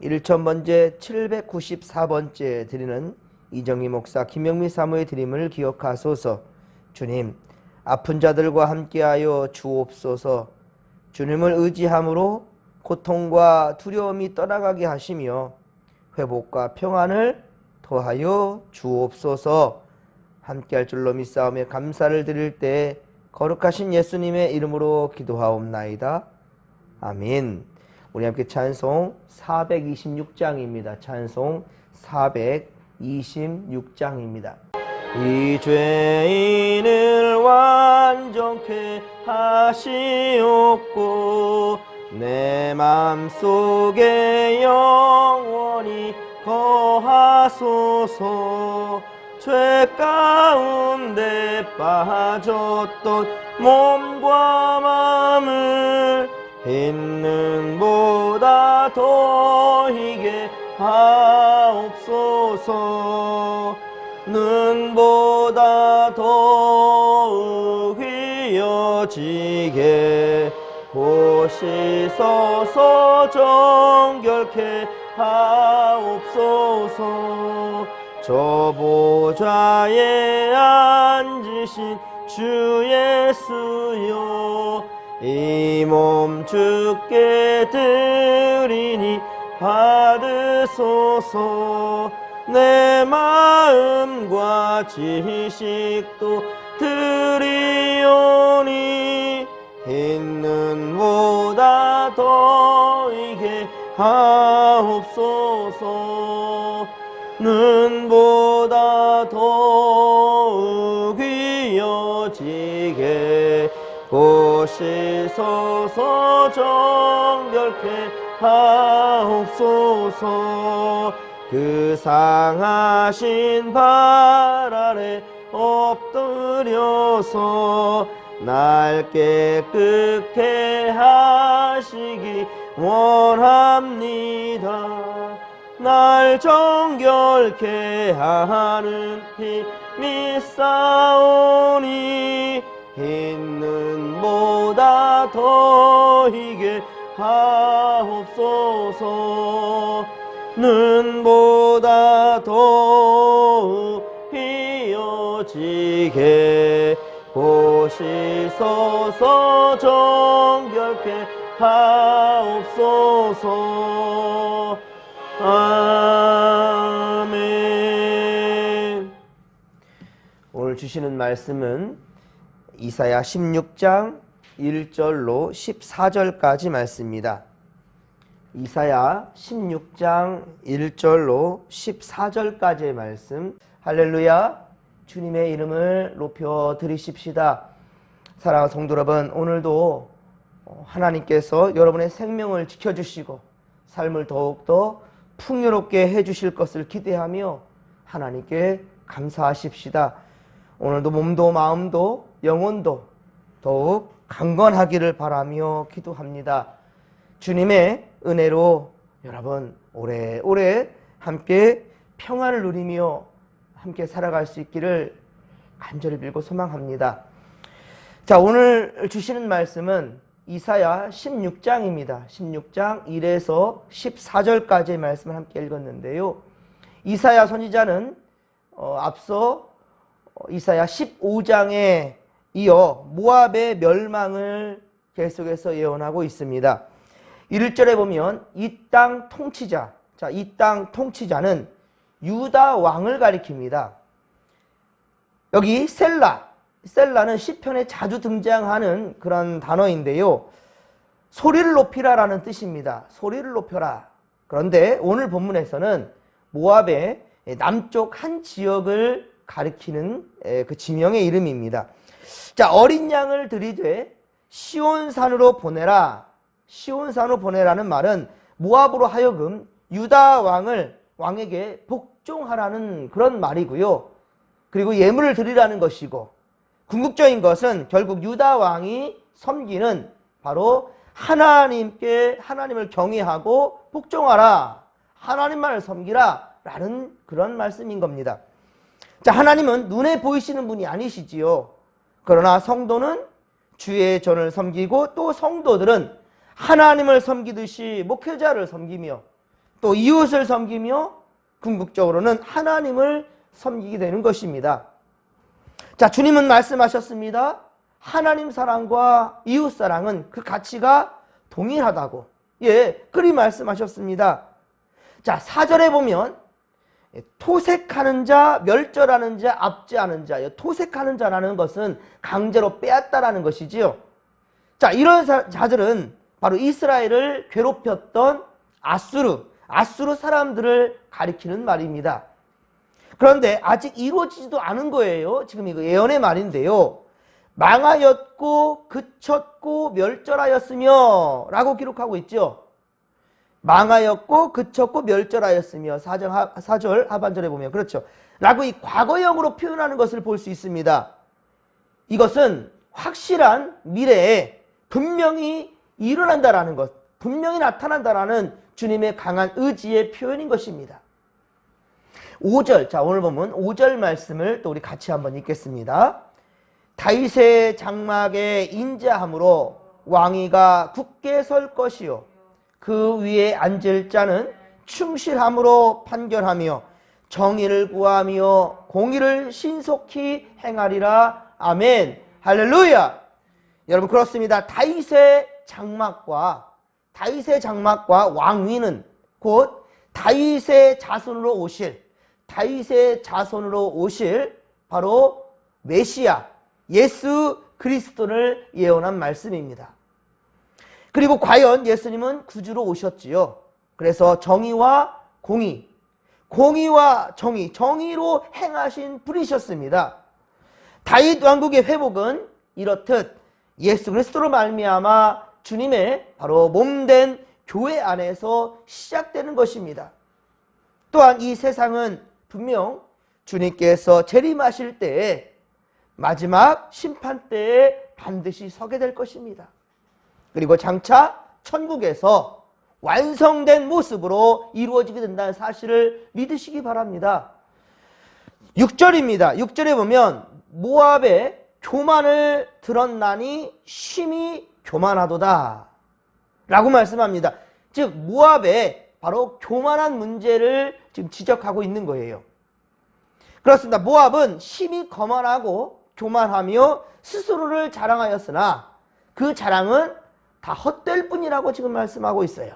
1000번째 794번째 드리는 이정희 목사 김영미 사모의 드림을 기억하소서. 주님, 아픈 자들과 함께하여 주옵소서. 주님을 의지함으로 고통과 두려움이 떠나가게 하시며 회복과 평안을 더하여 주옵소서. 함께할 줄로 믿사오며 감사를 드릴 때 거룩하신 예수님의 이름으로 기도하옵나이다. 아멘. 우리 함께 찬송 426장입니다. 찬송 426장입니다. 이 죄인을 완전케 하시옵고 내 맘속에 영원히 거하소서. 죄 가운데 빠졌던 몸과 마음을 있는 보다 더이게 하옵소서. 눈보다 더욱 휘어지게 보시소서. 정결케 하옵소서. 저 보좌에 앉으신 주 예수여, 이 몸 주께 드리니 받으소서. 내 마음과 지식도 드리오니 있는 보다 더이게 하옵소서. 눈보다 더욱 휘어지게 보시소서. 정결케 하옵소서. 그 상하신 발 아래 엎드려서 날 깨끗게 하시기 원합니다. 날 정결케 하는 피 믿사오니 있는 보다 더이게 하옵소서. 눈보다 더욱 휘어지게 보시소서. 정결케 하옵소서. 아멘. 오늘 주시는 말씀은 이사야 16장 1절로 14절까지 말씀입니다. 이사야 16장 1절로 14절까지의 말씀. 할렐루야. 주님의 이름을 높여 드리십시다. 사랑하는 성도 여러분, 오늘도 하나님께서 여러분의 생명을 지켜주시고 삶을 더욱더 풍요롭게 해주실 것을 기대하며 하나님께 감사하십시다. 오늘도 몸도 마음도 영혼도 더욱 강건하기를 바라며 기도합니다. 주님의 은혜로 여러분 오래오래 함께 평안을 누리며 함께 살아갈 수 있기를 간절히 빌고 소망합니다. 자, 오늘 주시는 말씀은 이사야 16장입니다. 16장 1에서 14절까지의 말씀을 함께 읽었는데요. 이사야 선지자는 앞서 이사야 15장에 이어 모압의 멸망을 계속해서 예언하고 있습니다. 1절에 보면 이 땅 통치자, 자, 이 땅 통치자는 유다 왕을 가리킵니다. 여기 셀라는 시편에 자주 등장하는 그런 단어인데요. 소리를 높이라라는 뜻입니다. 소리를 높여라. 그런데 오늘 본문에서는 모압의 남쪽 한 지역을 가리키는 그 지명의 이름입니다. 자, 어린 양을 들이되 시온산으로 보내라. 시온산으로 보내라는 말은 모압으로 하여금 유다 왕에게 복종하라는 그런 말이고요. 그리고 예물을 드리라는 것이고, 궁극적인 것은 결국 유다 왕이 섬기는 바로 하나님을 경외하고 복종하라, 하나님만을 섬기라 라는 그런 말씀인 겁니다. 자, 하나님은 눈에 보이시는 분이 아니시지요. 그러나 성도는 주의 전을 섬기고 또 성도들은 하나님을 섬기듯이 목회자를 섬기며 또 이웃을 섬기며 궁극적으로는 하나님을 섬기게 되는 것입니다. 자, 주님은 말씀하셨습니다. 하나님 사랑과 이웃 사랑은 그 가치가 동일하다고. 예, 그리 말씀하셨습니다. 자, 4절에 보면 토색하는 자, 멸절하는 자, 압제하는 자. 토색하는 자라는 것은 강제로 빼앗다라는 것이지요. 자, 이런 자들은 바로 이스라엘을 괴롭혔던 아수르 사람들을 가리키는 말입니다. 그런데 아직 이루어지지도 않은 거예요. 지금 이거 예언의 말인데요. 망하였고 그쳤고 멸절하였으며 라고 기록하고 있죠. 망하였고 그쳤고 멸절하였으며 4절 하반절에 보면 그렇죠. 라고 이 과거형으로 표현하는 것을 볼 수 있습니다. 이것은 확실한 미래에 분명히 일어난다라는 것, 분명히 나타난다라는 주님의 강한 의지의 표현인 것입니다. 5절, 자 오늘 보면 5절 말씀을 또 우리 같이 한번 읽겠습니다. 다윗의 장막에 인자함으로 왕위가 굳게 설 것이요 그 위에 앉을 자는 충실함으로 판결하며 정의를 구하며 공의를 신속히 행하리라. 아멘. 할렐루야. 여러분 그렇습니다. 다윗의 장막과 왕위는 곧 다윗의 자손으로 오실 바로 메시아 예수 그리스도를 예언한 말씀입니다. 그리고 과연 예수님은 구주로 오셨지요. 그래서 정의와 정의로 행하신 분이셨습니다. 다윗 왕국의 회복은 이렇듯 예수 그리스도로 말미암아 주님의 바로 몸된 교회 안에서 시작되는 것입니다. 또한 이 세상은 분명 주님께서 재림하실 때에 마지막 심판 때에 반드시 서게 될 것입니다. 그리고 장차 천국에서 완성된 모습으로 이루어지게 된다는 사실을 믿으시기 바랍니다. 6절입니다. 6절에 보면 모압의 교만을 드러나니 심히 교만하도다 라고 말씀합니다. 즉 모압의 바로 교만한 문제를 지금 지적하고 있는 거예요. 그렇습니다. 모압은 심히 거만하고 교만하며 스스로를 자랑하였으나 그 자랑은 다 헛될 뿐이라고 지금 말씀하고 있어요.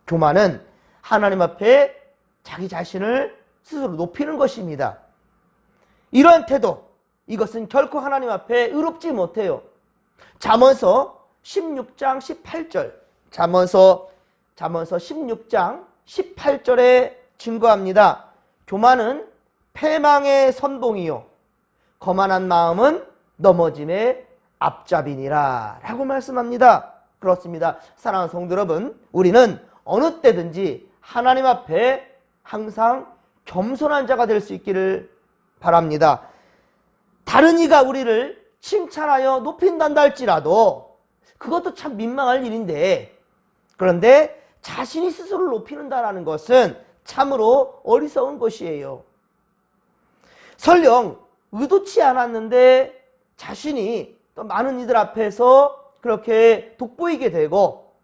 교만은 하나님 앞에 자기 자신을 스스로 높이는 것입니다. 이러한 태도, 이것은 결코 하나님 앞에 의롭지 못해요. 잠언서 16장 18절, 잠언서 16장 18절에 증거합니다. 교만은 패망의 선봉이요 거만한 마음은 넘어짐의 앞잡이니라 라고 말씀합니다. 그렇습니다. 사랑하는 성도 여러분, 우리는 어느 때든지 하나님 앞에 항상 겸손한 자가 될 수 있기를 바랍니다. 다른 이가 우리를 칭찬하여 높인단다 할지라도 그것도 참 민망할 일인데, 그런데 자신이 스스로를 높이는다라는 것은 참으로 어리석은 것이에요. 설령 의도치 않았는데 자신이 또 많은 이들 앞에서 그렇게 돋보이게 되고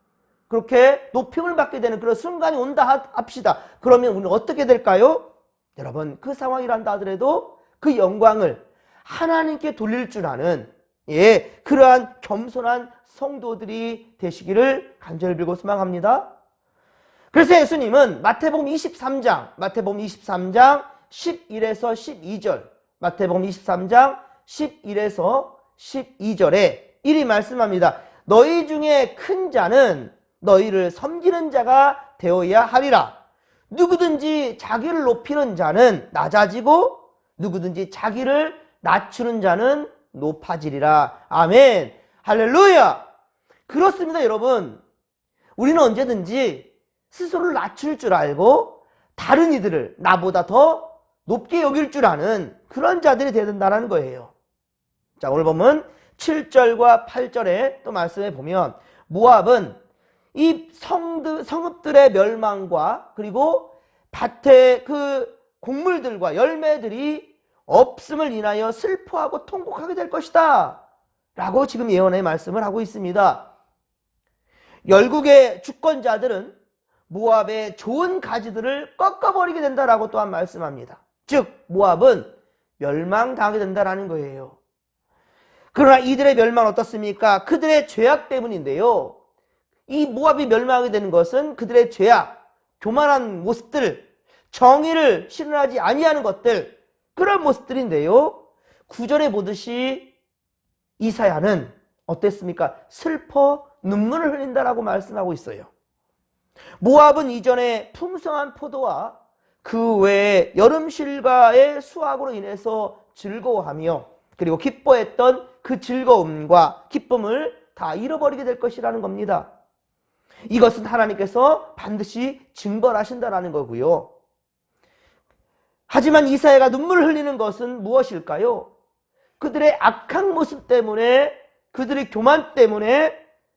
그렇게 높임을 받게 되는 그런 순간이 온다 합시다. 그러면 우리는 어떻게 될까요? 여러분, 그 상황이란다 하더라도 그 영광을 하나님께 돌릴 줄 아는 그러한 겸손한 성도들이 되시기를 간절히 빌고 소망합니다. 그래서 예수님은 마태복음 23장 11에서 12절, 마태복음 23장 11에서 12절에 이리 말씀합니다. 너희 중에 큰 자는 너희를 섬기는 자가 되어야 하리라. 누구든지 자기를 높이는 자는 낮아지고 누구든지 자기를 낮추는 자는 높아지리라. 아멘. 할렐루야. 그렇습니다, 여러분. 우리는 언제든지 스스로를 낮출 줄 알고 다른 이들을 나보다 더 높게 여길 줄 아는 그런 자들이 되어야 된다는 거예요. 자, 오늘 보면 7절과 8절에 또 말씀해 보면 모압은 이 성읍들의 멸망과 그리고 밭의 그 곡물들과 열매들이 없음을 인하여 슬퍼하고 통곡하게 될 것이다 라고 지금 예언의 말씀을 하고 있습니다. 열국의 주권자들은 모압의 좋은 가지들을 꺾어버리게 된다라고 또한 말씀합니다. 즉 모압은 멸망당하게 된다라는 거예요. 그러나 이들의 멸망은 어떻습니까? 그들의 죄악 때문인데요. 이 모압이 멸망하게 되는 것은 그들의 죄악, 교만한 모습들, 정의를 실현하지 아니하는 것들, 그런 모습들인데요. 9절에 보듯이 이사야는 어땠습니까? 슬퍼 눈물을 흘린다라고 말씀하고 있어요. 모압은 이전에 풍성한 포도와 그 외에 여름실과의 수확으로 인해서 즐거워하며 그리고 기뻐했던 그 즐거움과 기쁨을 다 잃어버리게 될 것이라는 겁니다. 이것은 하나님께서 반드시 징벌하신다라는 거고요. 하지만 이사야가 눈물을 흘리는 것은 무엇일까요? 그들의 악한 모습 때문에, 그들의 교만 때문에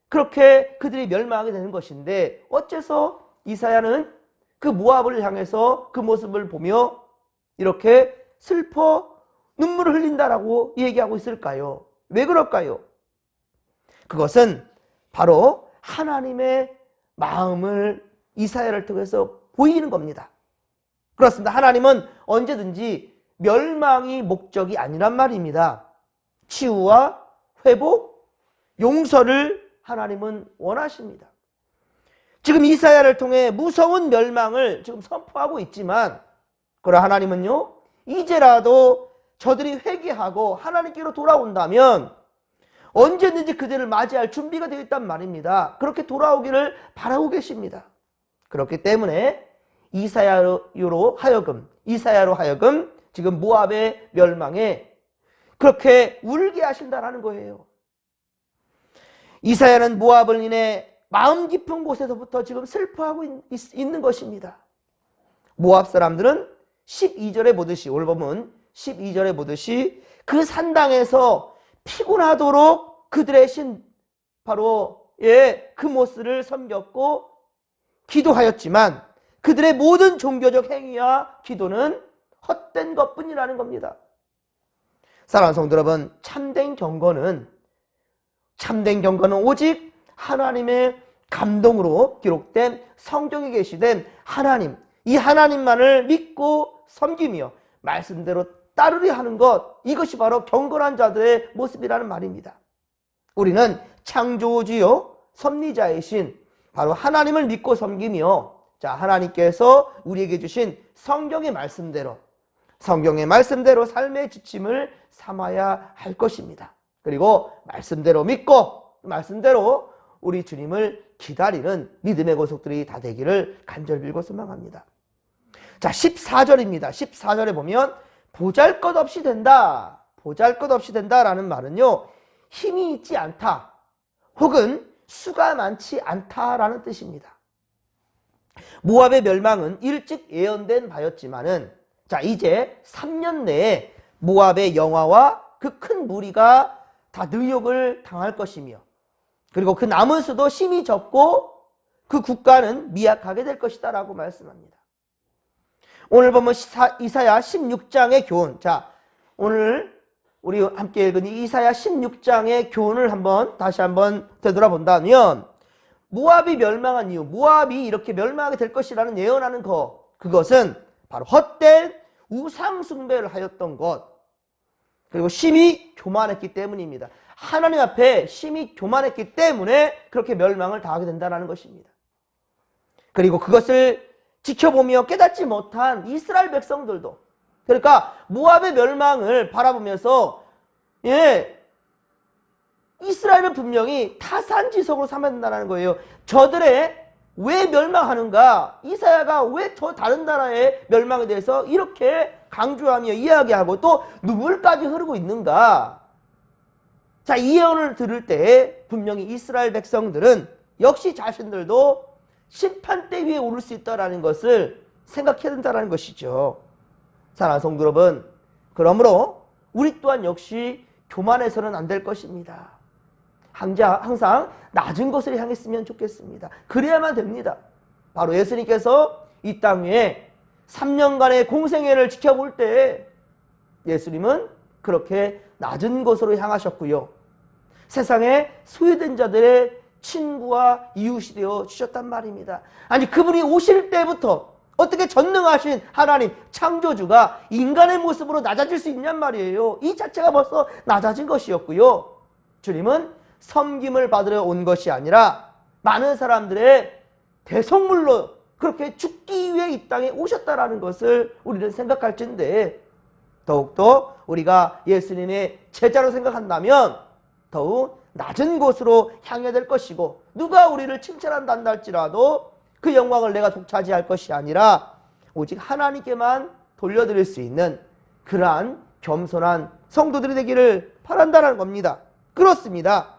그렇게 그들이 멸망하게 되는 것인데, 어째서 이사야는 그 모압을 향해서 그 모습을 보며 이렇게 슬퍼 눈물을 흘린다라고 얘기하고 있을까요? 왜 그럴까요? 그것은 바로 하나님의 마음을 이사야를 통해서 보이는 겁니다. 그렇습니다. 하나님은 언제든지 멸망이 목적이 아니란 말입니다. 치유와 회복, 용서를 하나님은 원하십니다. 지금 이사야를 통해 무서운 멸망을 지금 선포하고 있지만, 그러나 하나님은요, 이제라도 저들이 회개하고 하나님께로 돌아온다면 언제든지 그들을 맞이할 준비가 되어 있단 말입니다. 그렇게 돌아오기를 바라고 계십니다. 그렇기 때문에 이사야로 하여금 지금 모압의 멸망에 그렇게 울게 하신다라는 거예요. 이사야는 모압을 인해 마음 깊은 곳에서부터 지금 슬퍼하고 있는 것입니다. 모압 사람들은 12절에 보듯이, 오늘 보면 12절에 보듯이 그 산당에서 피곤하도록 그들의 신 바로 그 모스를 섬겼고 기도하였지만 그들의 모든 종교적 행위와 기도는 헛된 것뿐이라는 겁니다. 사랑하는 성도 여러분, 참된 경건은 오직 하나님의 감동으로 기록된 성경에 계시된 하나님, 이 하나님만을 믿고 섬기며 말씀대로 따르려 하는 것, 이것이 바로 경건한 자들의 모습이라는 말입니다. 우리는 창조주요 섭리자이신 바로 하나님을 믿고 섬기며, 자, 하나님께서 우리에게 주신 성경의 말씀대로 삶의 지침을 삼아야 할 것입니다. 그리고 말씀대로 믿고 말씀대로 우리 주님을 기다리는 믿음의 고속들이 다 되기를 간절히 빌고 소망합니다. 자, 14절입니다. 14절에 보면 보잘것없이 된다라는 말은요, 힘이 있지 않다 혹은 수가 많지 않다라는 뜻입니다. 모압의 멸망은 일찍 예언된 바였지만은, 자, 이제 3년 내에 모압의 영화와 그 큰 무리가 다 능욕을 당할 것이며, 그리고 그 남은 수도 힘이 적고 그 국가는 미약하게 될 것이다 라고 말씀합니다. 오늘 보면 이사야 16장의 교훈, 자, 오늘 우리 함께 읽은 이 이사야 16장의 교훈을 다시 한번 되돌아본다면, 모압이 멸망한 이유, 모압이 이렇게 멸망하게 될 것이라는 예언하는 그것은 바로 헛된 우상 숭배를 하였던 것, 그리고 심히 교만했기 때문입니다. 하나님 앞에 심히 교만했기 때문에 그렇게 멸망을 당하게 된다는 것입니다. 그리고 그것을 지켜보며 깨닫지 못한 이스라엘 백성들도, 그러니까 모압의 멸망을 바라보면서 이스라엘은 분명히 타산지석으로 삼아야 된다는 거예요. 저들의 왜 멸망하는가? 이사야가 왜 저 다른 나라의 멸망에 대해서 이렇게 강조하며 이야기하고 또 눈물까지 흐르고 있는가? 자, 이 예언을 들을 때 분명히 이스라엘 백성들은 역시 자신들도 심판대 위에 오를 수 있다는 것을 생각해야 된다는 것이죠. 사랑하는 성도 여러분, 그러므로 우리 또한 역시 교만해서는 안 될 것입니다. 항상 낮은 것을 향했으면 좋겠습니다. 그래야만 됩니다. 바로 예수님께서 이 땅 위에 3년간의 공생애를 지켜볼 때 예수님은 그렇게 낮은 곳으로 향하셨고요, 세상에 소외된 자들의 친구와 이웃이 되어 주셨단 말입니다. 아니 그분이 오실 때부터 어떻게 전능하신 하나님 창조주가 인간의 모습으로 낮아질 수 있냔 말이에요. 이 자체가 벌써 낮아진 것이었고요. 주님은 섬김을 받으러 온 것이 아니라 많은 사람들의 대속물로 그렇게 죽기 위해 이 땅에 오셨다라는 것을 우리는 생각할진데, 더욱더 우리가 예수님의 제자로 생각한다면 더욱 낮은 곳으로 향해야 될 것이고, 누가 우리를 칭찬한다 할지라도 그 영광을 내가 독차지할 것이 아니라 오직 하나님께만 돌려드릴 수 있는 그러한 겸손한 성도들이 되기를 바란다는 겁니다. 그렇습니다.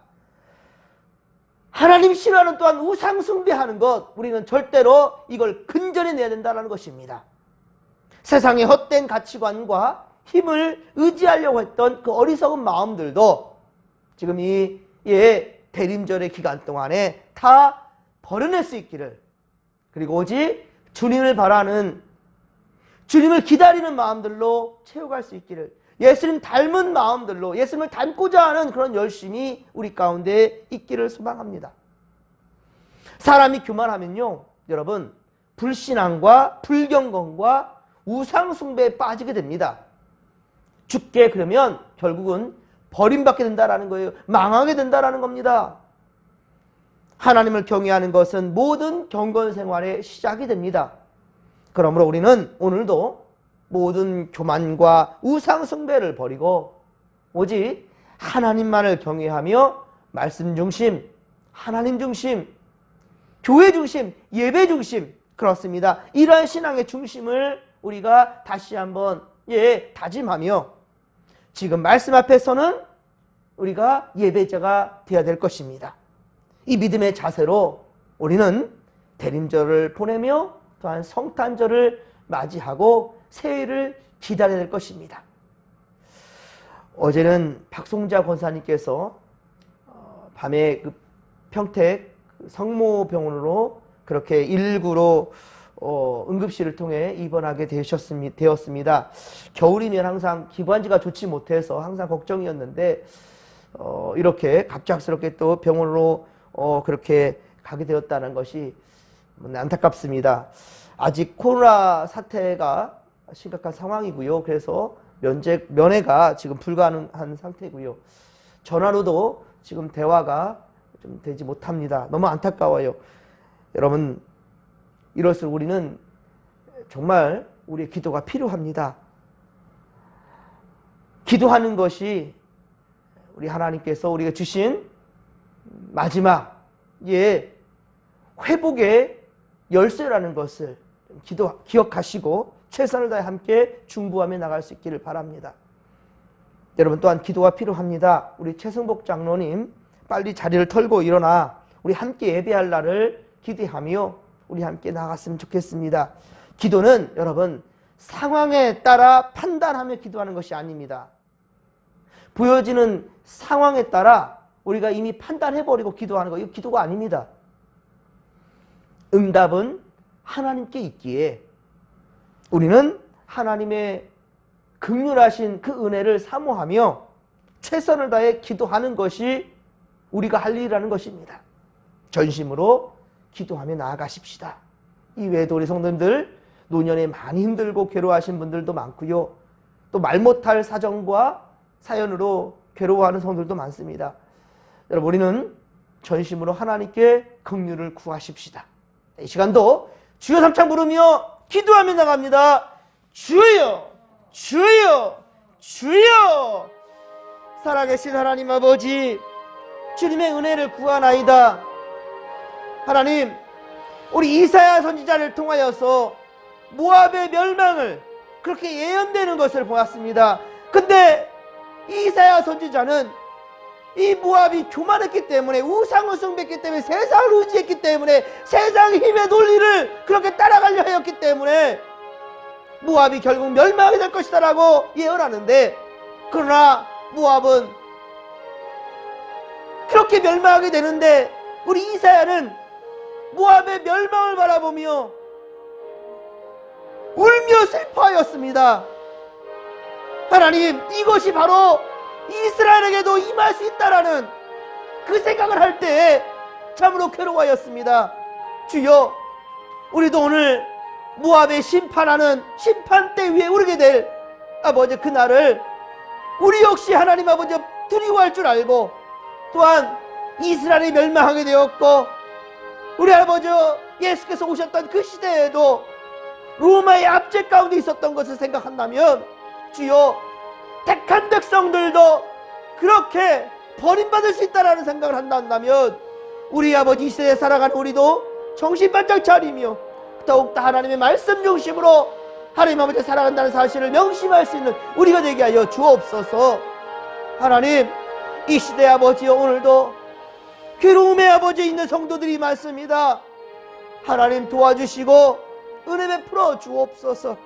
하나님 싫어하는 또한 우상 숭배하는 것, 우리는 절대로 이걸 근절해 내야 된다는 것입니다. 세상의 헛된 가치관과 힘을 의지하려고 했던 그 어리석은 마음들도 지금 이 대림절의 기간 동안에 다 버려낼 수 있기를, 그리고 오직 주님을 바라는, 주님을 기다리는 마음들로 채워갈 수 있기를, 예수님 닮은 마음들로 예수님을 닮고자 하는 그런 열심이 우리 가운데 있기를 소망합니다. 사람이 교만하면요, 여러분, 불신앙과 불경건과 우상숭배에 빠지게 됩니다. 죽게 그러면 결국은 버림받게 된다라는 거예요. 망하게 된다라는 겁니다. 하나님을 경외하는 것은 모든 경건 생활의 시작이 됩니다. 그러므로 우리는 오늘도 모든 교만과 우상 숭배를 버리고 오직 하나님만을 경외하며 말씀 중심, 하나님 중심, 교회 중심, 예배 중심, 그렇습니다. 이러한 신앙의 중심을 우리가 다시 한번 다짐하며 지금 말씀 앞에서는 우리가 예배자가 되어야 될 것입니다. 이 믿음의 자세로 우리는 대림절을 보내며 또한 성탄절을 맞이하고 새해를 기다려야 될 것입니다. 어제는 박송자 권사님께서 밤에 그 평택 성모병원으로 그렇게 119로 응급실을 통해 입원하게 되었습니다. 겨울이면 항상 기관지가 좋지 못해서 항상 걱정이었는데 이렇게 갑작스럽게 또 병원으로 그렇게 가게 되었다는 것이 안타깝습니다. 아직 코로나 사태가 심각한 상황이고요. 그래서 면회가 지금 불가능한 상태고요. 전화로도 지금 대화가 좀 되지 못합니다. 너무 안타까워요. 여러분, 이럴수록 우리는 정말 우리의 기도가 필요합니다. 기도하는 것이 우리 하나님께서 우리가 주신 마지막 회복의 열쇠라는 것을 기억하시고 최선을 다해 함께 중보하며 나갈 수 있기를 바랍니다. 여러분, 또한 기도가 필요합니다. 우리 최승복 장로님 빨리 자리를 털고 일어나 우리 함께 예배할 날을 기대하며 우리 함께 나갔으면 좋겠습니다. 기도는 여러분 상황에 따라 판단하며 기도하는 것이 아닙니다. 보여지는 상황에 따라 우리가 이미 판단해버리고 기도하는 거, 이거 기도가 아닙니다. 응답은 하나님께 있기에 우리는 하나님의 긍휼하신 그 은혜를 사모하며 최선을 다해 기도하는 것이 우리가 할 일이라는 것입니다. 전심으로 기도하며 나아가십시다. 이 외에도 우리 성도님들 노년에 많이 힘들고 괴로워하신 분들도 많고요. 또 말 못할 사정과 사연으로 괴로워하는 성도들도 많습니다. 여러분, 우리는 전심으로 하나님께 긍휼을 구하십시다. 이 시간도 주여 삼창 부르며 기도하며 나갑니다. 주여, 주여, 주여. 살아계신 하나님 아버지, 주님의 은혜를 구하나이다. 하나님, 우리 이사야 선지자를 통하여서 모압의 멸망을 그렇게 예언되는 것을 보았습니다. 근데 이사야 선지자는 이 모압이 교만했기 때문에, 우상을 숭배했기 때문에, 세상을 의지했기 때문에, 세상의 힘의 논리를 그렇게 따라가려 하였기 때문에 모압이 결국 멸망하게 될 것이다 라고 예언하는데, 그러나 모압은 그렇게 멸망하게 되는데 우리 이사야는 모압의 멸망을 바라보며 울며 슬퍼하였습니다. 하나님, 이것이 바로 이스라엘에게도 임할 수 있다라는 그 생각을 할 때 참으로 괴로워하였습니다. 주여, 우리도 오늘 모압의 심판하는 심판대 위에 오르게 될 아버지 그날을 우리 역시 하나님 아버지 두려워할 줄 알고, 또한 이스라엘이 멸망하게 되었고 우리 아버지 예수께서 오셨던 그 시대에도 로마의 압제 가운데 있었던 것을 생각한다면, 주여, 택한 백성들도 그렇게 버림받을 수 있다는 생각을 한다면 우리 아버지 이 시대에 살아가는 우리도 정신 바짝 차리며 더욱더 하나님의 말씀 중심으로 하나님 아버지 살아간다는 사실을 명심할 수 있는 우리가 되게 하여 주옵소서. 하나님, 이 시대 아버지여, 오늘도 괴로움의 아버지에 있는 성도들이 많습니다. 하나님 도와주시고 은혜 베풀어 주옵소서.